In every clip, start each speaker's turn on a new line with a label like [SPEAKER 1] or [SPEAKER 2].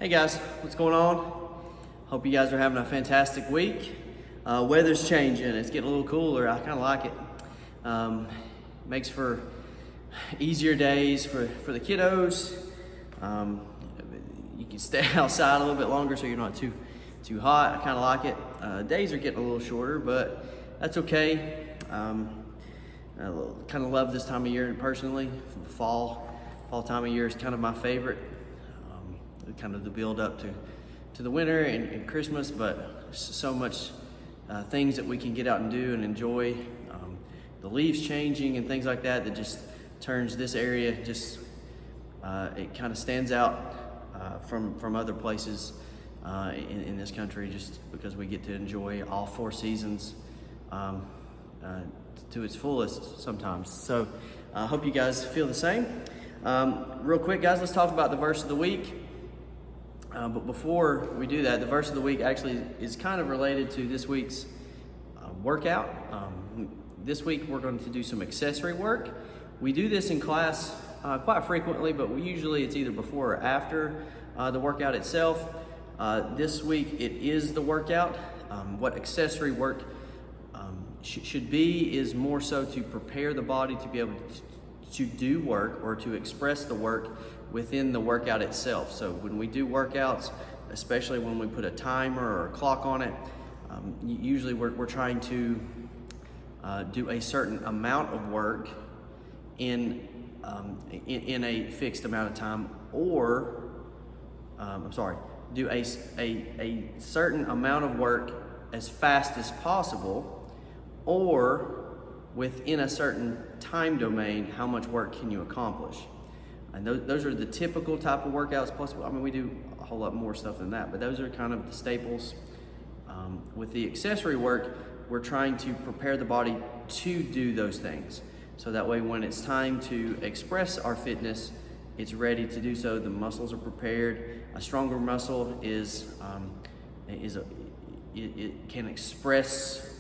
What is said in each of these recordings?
[SPEAKER 1] Hey guys, what's going on? Hope you guys are having a fantastic week. Weather's changing, it's getting a little cooler. I kind of like it. Makes for easier days for the kiddos. You can stay outside a little bit longer so you're not too hot. I kind of like it. Days are getting a little shorter, but that's okay. I kind of love this time of year personally. Fall time of year is kind of my favorite. Kind of the build up to the winter and Christmas, but so much things that we can get out and do and enjoy. The leaves changing and things like that just turns this area just it kind of stands out from other places in this country, just because we get to enjoy all four seasons to its fullest sometimes. So I hope you guys feel the same. Real quick, guys, let's talk about the verse of the week. But before we do that, the verse of the week actually is kind of related to this week's workout. This week we're going to do some accessory work. We do this in class quite frequently, but it's either before or after the workout itself. This week it is the workout. What accessory work should be is more so to prepare the body to be able to do work or to express the work within the workout itself. So when we do workouts, especially when we put a timer or a clock on it, usually we're trying to do a certain amount of work in a fixed amount of time, or do a certain amount of work as fast as possible, or within a certain time domain, how much work can you accomplish? And those are the typical type of workouts. Plus, we do a whole lot more stuff than that, but those are kind of the staples. With the accessory work, we're trying to prepare the body to do those things. So that way, when it's time to express our fitness, it's ready to do so. The muscles are prepared. A stronger muscle it can express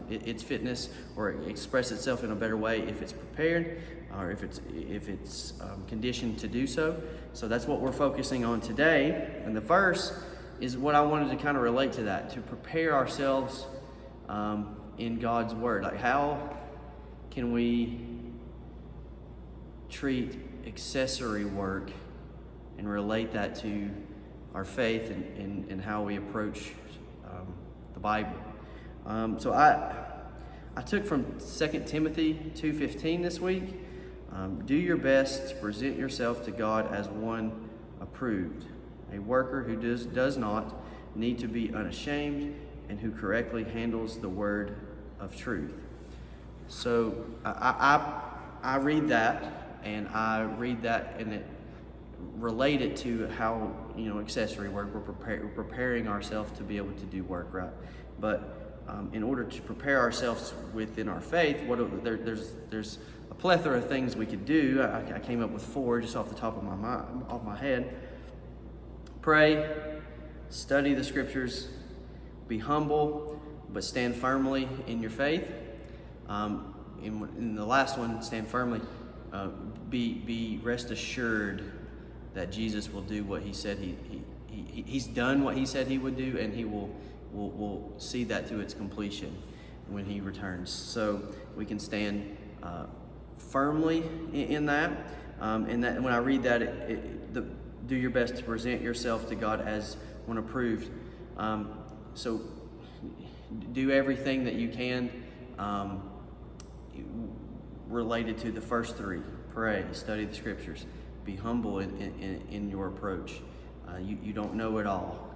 [SPEAKER 1] its fitness or express itself in a better way if it's prepared, or if it's conditioned to do so. So that's what we're focusing on today. And the verse is what I wanted to kind of relate to that, to prepare ourselves in God's word. Like, how can we treat accessory work and relate that to our faith and how we approach the Bible? So I took from 2 Timothy 2:15 this week. Do your best to present yourself to God as one approved, a worker who does not need to be unashamed and who correctly handles the word of truth. So I read that, and it related to how, accessory work, we're preparing ourselves to be able to do work, right? But in order to prepare ourselves within our faith, there's a plethora of things we could do. I came up with 4 just off the top of my head. Pray, study the scriptures, be humble, but stand firmly in your faith. In the last one, stand firmly. Be rest assured that Jesus will do what he said he's done what he said he would do, and he will see that to its completion when he returns. So we can stand firmly in that. And that when I read that, do your best to present yourself to God as one approved. So do everything that you can related to the first 3. Pray, study the scriptures, be humble in your approach. You don't know it all.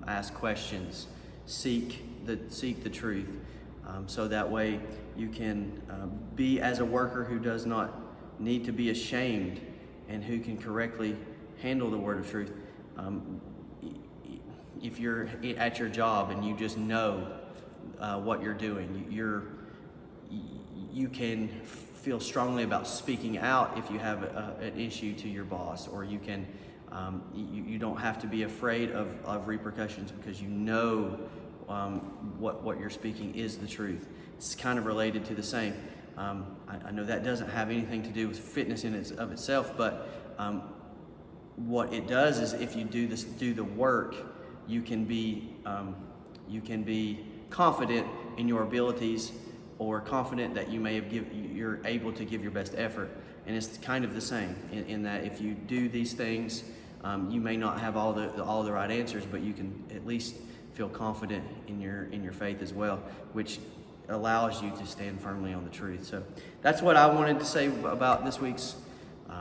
[SPEAKER 1] Ask questions, seek the truth, so that way you can be as a worker who does not need to be ashamed and who can correctly handle the word of truth. If you're at your job and you just know what you're doing, you can feel strongly about speaking out if you have an issue to your boss, or you can you don't have to be afraid of repercussions because you know what you're speaking is the truth. It's kind of related to the same. I know that doesn't have anything to do with fitness of itself, but what it does is if you do the work, you can be confident in your abilities, or confident that you're able to give your best effort. And it's kind of the same in that if you do these things, you may not have all the right answers, but you can at least feel confident in your faith as well, which allows you to stand firmly on the truth. So that's what I wanted to say about this week's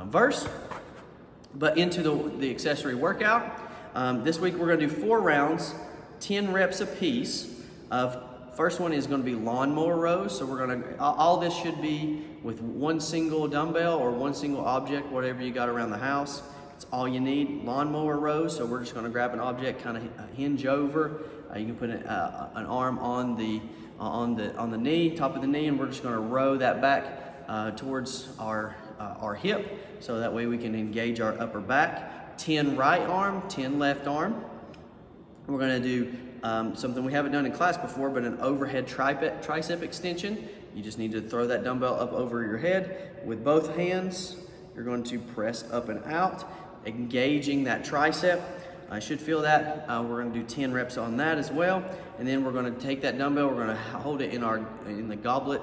[SPEAKER 1] verse. But into the accessory workout. This week we're going to do 4 rounds, 10 reps apiece. First one is going to be lawnmower rows. So we're going to, all this should be with one single dumbbell or one single object, whatever you got around the house. It's all you need, lawnmower rows. So we're just going to grab an object, kind of hinge over. You can put an arm on the knee, top of the knee, and we're just going to row that back towards our hip, so that way we can engage our upper back. 10 right arm, 10 left arm. We're going to do something we haven't done in class before, but an overhead tricep extension. You just need to throw that dumbbell up over your head with both hands. You're going to press up and out, engaging that tricep. I should feel that. We're going to do 10 reps on that as well. And then we're going to take that dumbbell, we're going to hold it in the goblet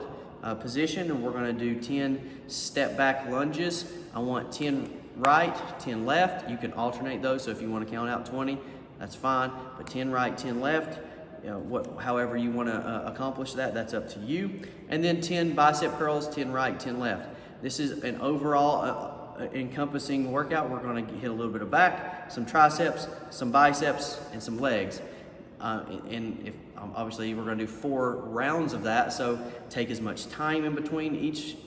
[SPEAKER 1] position, and we're going to do 10 step back lunges. I want 10 right, 10 left. You can alternate those, so if you want to count out 20, that's fine. But 10 right, 10 left, however you want to accomplish that, that's up to you. And then 10 bicep curls, 10 right, 10 left. This is an overall encompassing workout. We're going to hit a little bit of back, some triceps, some biceps, and some legs. Obviously we're going to do 4 rounds of that, so take as much time in between each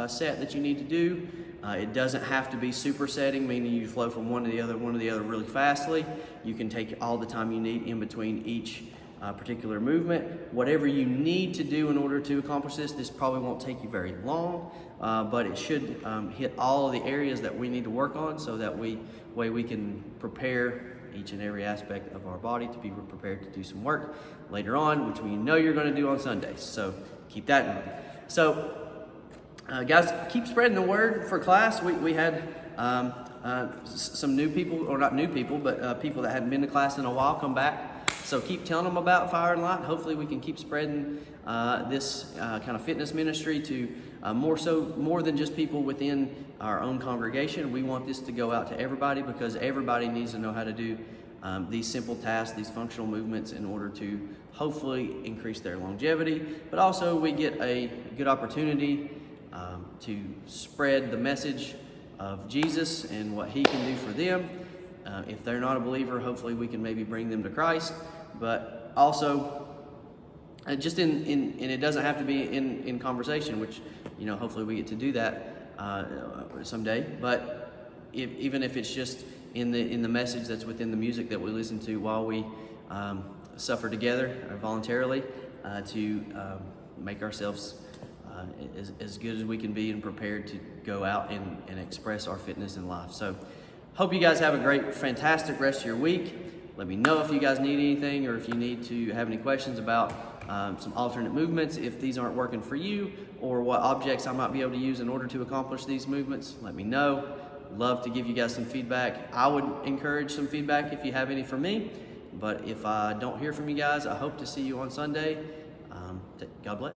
[SPEAKER 1] set that you need to do. It doesn't have to be supersetting, meaning you flow from one to the other really fastly. You can take all the time you need in between each particular movement. Whatever you need to do in order to accomplish this probably won't take you very long, but it should hit all of the areas that we need to work on, so that we can prepare each and every aspect of our body to be prepared to do some work later on, which we know you're going to do on Sundays. So keep that in mind. So guys, keep spreading the word for class. We had some new people, or not new people, but people that hadn't been to class in a while come back. So keep telling them about Fire and Light. Hopefully we can keep spreading this kind of fitness ministry to more than just people within our own congregation. We want this to go out to everybody, because everybody needs to know how to do these simple tasks, these functional movements, in order to hopefully increase their longevity. But also we get a good opportunity to spread the message of Jesus and what he can do for them. If they're not a believer, hopefully we can maybe bring them to Christ. But also, just and it doesn't have to be in conversation, which, hopefully we get to do that someday. But even if it's just in the message that's within the music that we listen to while we suffer together voluntarily, to make ourselves as good as we can be and prepared to go out and express our fitness in life. So hope you guys have a great, fantastic rest of your week. Let me know if you guys need anything, or if you need to have any questions about some alternate movements, if these aren't working for you, or what objects I might be able to use in order to accomplish these movements. Let me know. Love to give you guys some feedback. I would encourage some feedback if you have any for me. But if I don't hear from you guys, I hope to see you on Sunday. God bless.